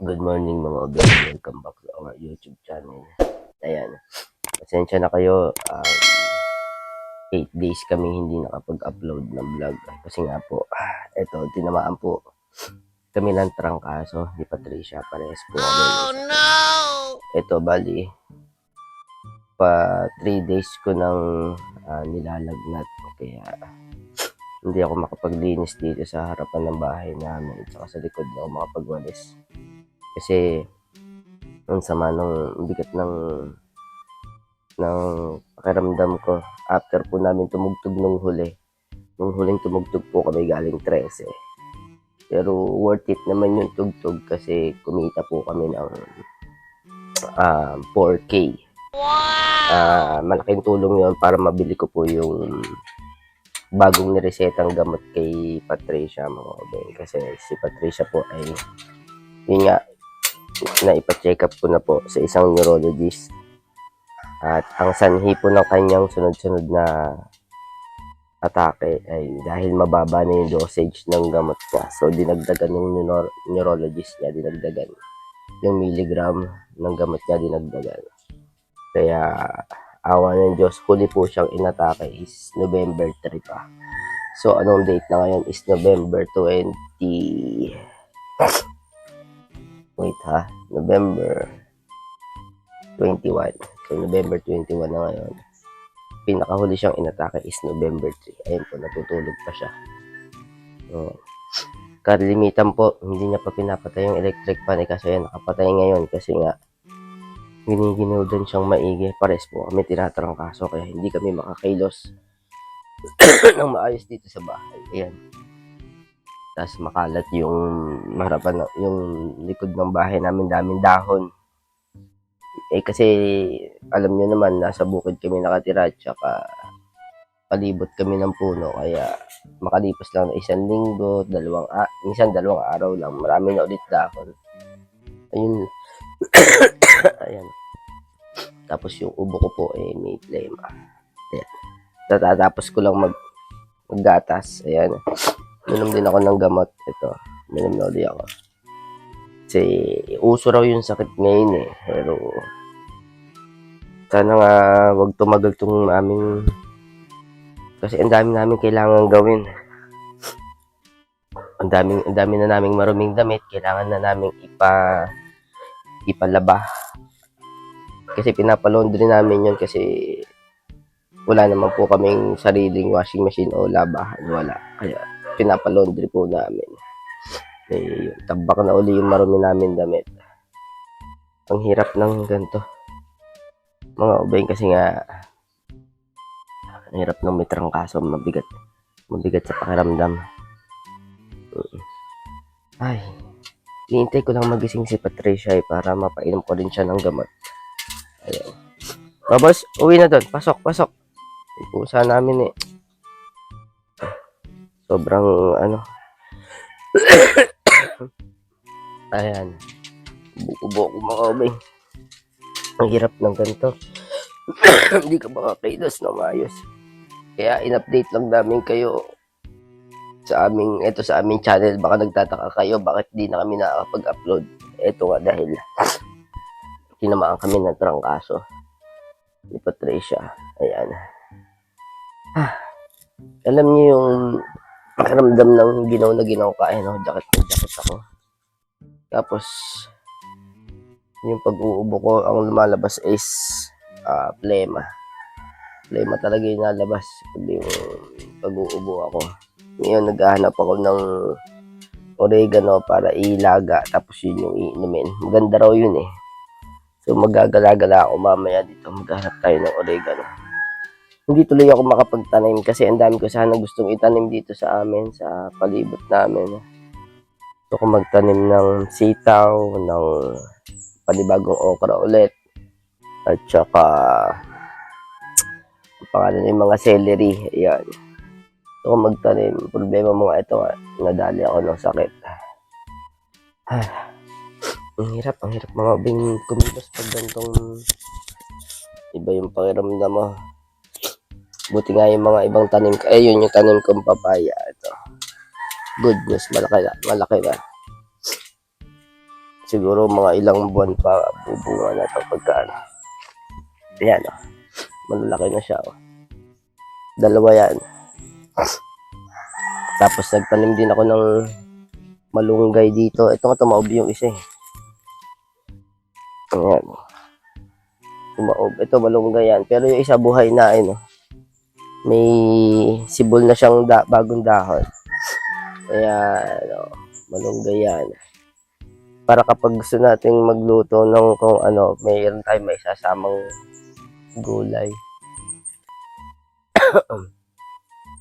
Good morning mga obeng, welcome back to our YouTube channel. Ayan, pasensya na kayo, 8 days kami hindi nakapag-upload ng vlog. Kasi nga po, eto, tinamaan po kami ng trangkaso ni Patricia, parehas po kami. Oh no! Eto, bali, pa 3 days ko nang nilalagnat, kaya hindi ako makapaglinis dito sa harapan ng bahay namin at saka sa likod na ako makapagwalis. Kasi ang sama ng bigat ng pakiramdam ko after po namin tumugtog nung huling tumugtog po kami galing 13. Pero worth it naman yung tugtog kasi kumita po kami ng 4K. Malaking tulong yun para mabili ko po yung bagong niresetang gamot kay Patricia mga obeng. Kasi si Patricia po ay yun nga, na ipa-check up ko na po sa isang neurologist. At ang sanhi po ng kanyang sunod-sunod na atake ay dahil mababa na yung dosage ng gamot niya. So, dinagdagan yung neurologist niya, dinagdagan. Yung milligram ng gamot niya, dinagdagan. Kaya, awa ng Diyos, huli po siyang inatake is November 3 pa. So, anong date na ngayon is November 20... Wait ha, November 21. So, November 21 na ngayon. Pinakahuli siyang inatake is November 3. Ayun po, natutulog pa siya. So, kalimitan po, hindi niya pa pinapatay yung electric fan. Kasi yan, nakapatay ngayon kasi nga, giniginaw siyang maigi. Pares po kami tinatrangkaso kaya hindi kami makakilos ng maayos dito sa bahay. Ayan. Tapos makalat yung harapan, yung likod ng bahay namin, daming dahon. Kasi alam nyo naman, nasa bukid kami nakatira, tsaka palibot kami ng puno, kaya makalipas lang na 1 linggo, minsan dalawang araw lang, marami na ulit dahon. Ayun. Ayan. Tapos yung ubo ko po may flema. Ayan. Tatapos ko lang maggatas. Ayan. Minom din ako ng gamot. Ito, minom na ulit ako. Kasi uso raw yung sakit ngayon Pero sana nga wag tumagal tong aming, kasi ang dami namin kailangan gawin. Ang dami na naming maruming damit, kailangan na naming ipalaba. Kasi pinapalaundry namin yun kasi wala naman po kaming sariling washing machine o labahan, wala. Kaya pinapalaundry po namin. Tabak na uli yung marumi namin damit. Ang hirap ng ganito mga obeng kasi nga ang hirap ng may trangkaso, mabigat sa pakiramdam. Ay, hinihintay ko lang magising si Patricia para mapainom ko rin siya ng gamot. Ayan. Babos, uwi na doon. Pasok. Yung pusa namin sobrang ayan, buko ko mga obeng. Ang hirap ng ganito. Hindi ka makakailos na maayos. Kaya in-update lang namin kayo sa aming channel. Baka nagtataka kayo bakit di na kami nakakapag-upload. Ito nga dahil tinamaan kami ng trangkaso ni Patricia. Ayan. Alam niyo yung pakiramdam ng ginaw ka, jacket ako. Tapos yung pag-uubo ko, ang lumalabas is plema talaga yung nalabas yung pag-uubo ako. Ngayon naghahanap ako ng oregano para ilaga, tapos yun yung iinumin. Maganda raw yun So magagala-gala ako mamaya dito, maghanap tayo ng oregano. Hindi tuloy ako makapagtanim kasi ang dami ko sana gustong itanim dito sa amin, sa palibot namin. So kung magtanim ng sitaw, ng panibagong okra ulit, at saka pangalan yung mga celery. Ayan. So kung magtanim, problema mo nga ito nadali ako ng sakit. Ang hirap mga obeng kumilos pag gantong iba yung pakiramdam mo. Buti nga yung mga ibang tanim ko. Yun yung tanim kong papaya. Ito. Good news, malaki na. siguro mga ilang buwan pa bubunga na ito pagkaan. Ayan, oh. Malalaki na siya. Oh. Dalawa yan. Tapos nagtanim din ako ng malunggay dito. Ito nga tumaob yung isa eh. Ayan. Tumaob. Ito malunggay yan. Pero yung isa buhay na eh. No? May sibol na siyang bagong dahon. Ayan. Oh. Malunggay yan. Para kapag gusto nating magluto ng kung ano, mayroon tayo may sasamang gulay.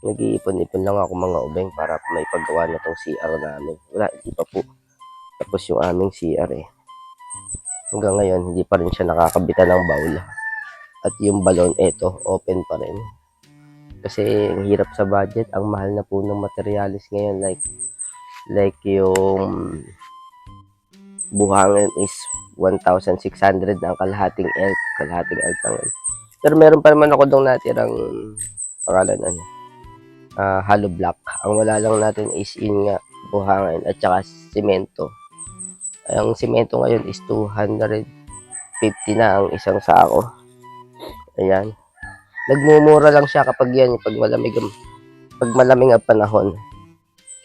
Nag-iipon-ipon lang ako mga ubeng para may paggawa na tong CR namin. Wala, hindi pa po. Tapos yung aming CR eh. Hanggang ngayon, hindi pa rin siya nakakabitan ng bowl. At yung balon, eto, open pa rin. Kasi hirap sa budget. Ang mahal na po ng materialis ngayon. Like yung buhangin is 1,600 ang kalahating elk. Pero meron pa naman ako dong natirang pangalan ano. Hollow block. Ang wala lang natin is in nga buhangin at saka simento. Ang simento ngayon is 250 na ang isang sako. Ayan. Nagmumura lang siya kapag yan, pag malamig ang panahon.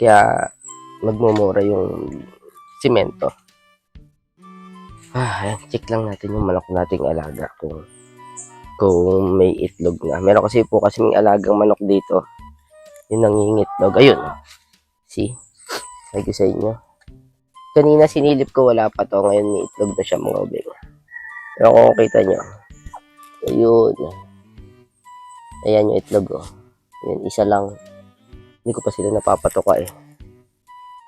Kaya magmumura yung simento. Ayan, check lang natin yung manok nating alaga kung may itlog na. Meron kasi po kasing alagang manok dito. Yung nangingitlog. Ayun. See? Sabi ko sa inyo. Kanina sinilip ko wala pa to. Ngayon may itlog na siya mga ubing. Pero kung kita nyo. Ayun. Ayan yung itlog oh. Ayan, isa lang. Hindi ko pa sila napapatoka eh.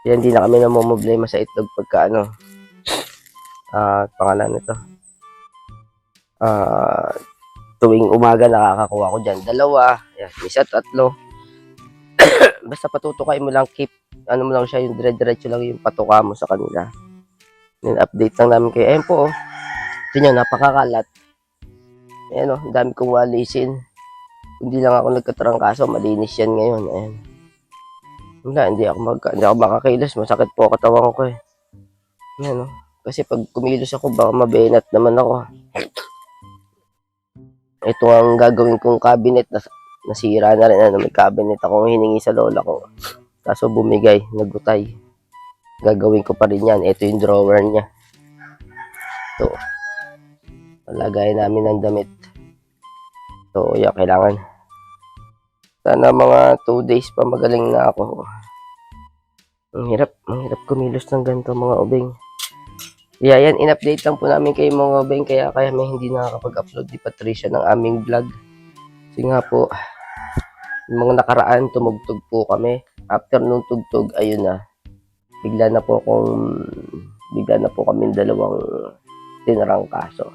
Kaya hindi na kami namumblema sa itlog pagka ano. Pangalan nito. Tuwing umaga nakakakuha ko dyan. 2. Ayan, isa, 3. Basta patutukay mo lang, ano mo lang siya, yung dire-diretso lang yung patuka mo sa kanila. Then update lang namin kayo. Ayan po oh. Ito nyo, napakakalat. Ayan oh, dami kong walisin. Hindi lang ako nagkatrangkaso, malinis yan ngayon. Ayan. Wala, hindi ako makakilos. Masakit po katawan ko eh. Ayan oh. Kasi pag kumilos ako, baka mabenat naman ako. Ito ang gagawin kong cabinet. Nasira na rin. May cabinet akong hiningi sa lola ko. Kaso bumigay, nagutay. Gagawin ko pa rin yan. Ito yung drawer niya. Ito. Palagay namin ng damit. So, yeah, kailangan. Sana mga 2 days pa magaling na ako. Ang hirap kumilos ng ganito mga ubing. Yeah, yan, in-update lang po namin kayo mga ubing. Kaya may hindi nakakapag-upload ni Patricia ng aming vlog. Kasi nga po, yung mga nakaraan, tumugtog po kami. After nung tugtog, ayun na. Bigla na po kami dalawang tinarang kaso.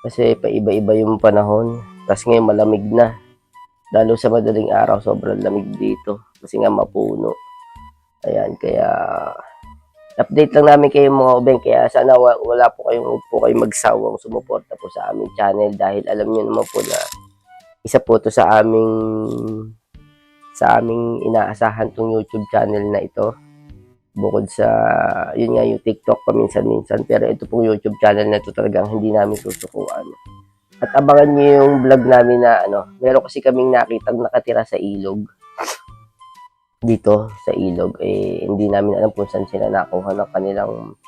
Kasi paiba-iba yung panahon. Tapos ngayon malamig na. Lalo sa madaling araw, sobrang lamig dito. Kasi nga mapuno. Ayan, kaya update lang namin kayo mga ubeng. Kaya sana wala po kayong magsawang sumuporta po sa aming channel. Dahil alam niyo naman po na isa po to sa aming inaasahan tong YouTube channel na ito. Bukod sa, yun nga yung TikTok paminsan-minsan. Pero ito pong YouTube channel na ito talagang hindi namin susukuan. At abangan nyo yung vlog namin na meron kasi kaming nakitang nakatira sa ilog. Dito sa ilog. Hindi namin alam kung saan sila nakuha ng kanilang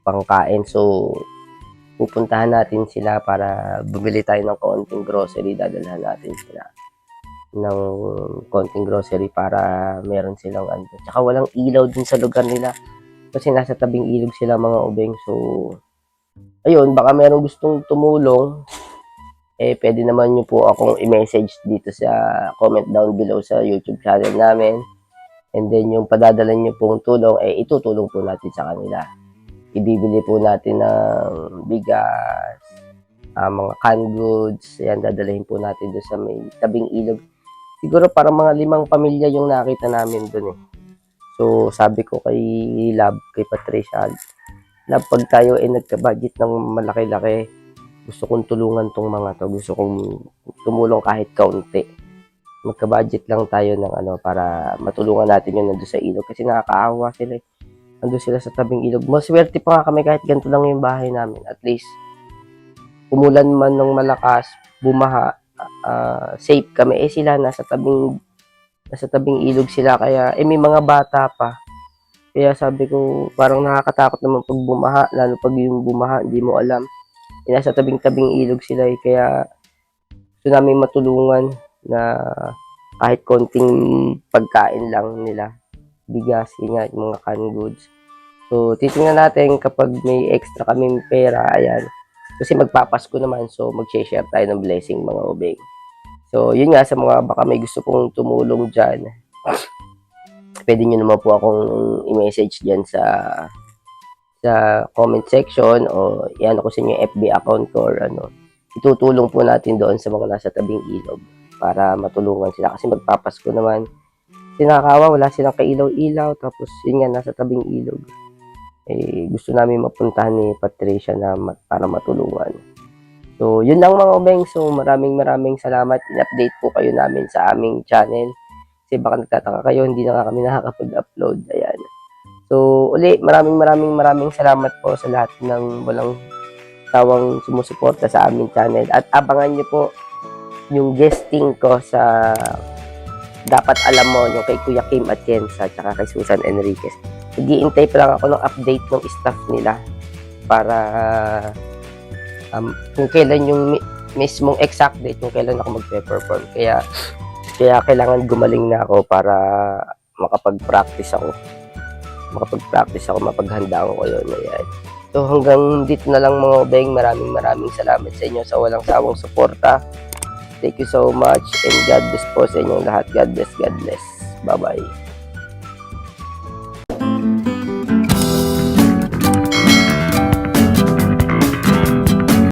pangkain. So, pupuntahan natin sila para bumili tayo ng konting grocery. Dadalhan natin sila ng konting grocery para meron silang Tsaka walang ilaw din sa lugar nila. Kasi nasa tabing ilog sila mga ubeng. So, ayun, baka meron gustong tumulong. Pwede naman nyo po akong i-message dito sa comment down below sa YouTube channel namin. And then, yung padadalan nyo pong tulong, itutulong po natin sa kanila. Ibibili po natin ng bigas, mga canned goods. Ayan, dadalhin po natin doon sa may tabing ilog. Siguro parang mga 5 pamilya yung nakita namin doon eh. So, sabi ko kay Lab, kay Patricia, Lab, pag tayo nagka-budget ng malaki-laki, gusto kong tulungan tong mga to. Gusto kong tumulong kahit kaunti. Magka-budget lang tayo ng para matulungan natin yun nandun sa ilog. Kasi nakakaawa sila. Nandun sila sa tabing ilog. Maswerte pa nga kami kahit ganito lang yung bahay namin. At least, umulan man ng malakas, bumaha, safe kami. Sila nasa tabing ilog sila. Kaya, may mga bata pa. Kaya sabi ko, parang nakakatakot naman pag bumaha. Lalo pag yung bumaha, hindi mo alam. Nasa tabing-tabing ilog sila. Kaya, gusto namin matulungan na kahit konting pagkain lang nila. Bigas, yung mga canned goods. So, titingnan natin kapag may extra kaming pera, ayan. Kasi magpapasko naman, so mag-share tayo ng blessing mga obeng. So, yun nga, sa mga baka may gusto pong tumulong dyan, pwede nyo naman po akong i-message dyan sa comment section o yan ako sa inyo FB account ko or ano. Itutulong po natin doon sa mga nasa tabing ilog para matulungan sila. Kasi magpapasko naman, sinakawa, wala silang kailaw-ilaw, tapos yun nga, nasa tabing ilog. Gusto namin mapuntahan ni Patricia na para matulungan. So, yun lang mga obeng. So, maraming salamat. In-update po kayo namin sa aming channel. Kasi baka nagtataka kayo, hindi na kami nakakapag-upload. Ayan. So, uli, maraming salamat po sa lahat ng walang sawang sumusuporta sa aming channel. At abangan nyo po yung guesting ko sa Dapat Alam Mo, yung kay Kuya Kim Atienza, tsaka kay Susan Enriquez. Nag-iintay pa lang ako ng update ng staff nila para kung kailan yung mismong exact date kung kailan ako magpe-perform. Kaya kailangan gumaling na ako para makapag-practice ako, mapaghanda ko yun. Ayan. So hanggang dito na lang mga obeng. Maraming salamat sa inyo sa walang sawang suporta. Thank you so much and God bless po sa inyong lahat. God bless. Bye-bye.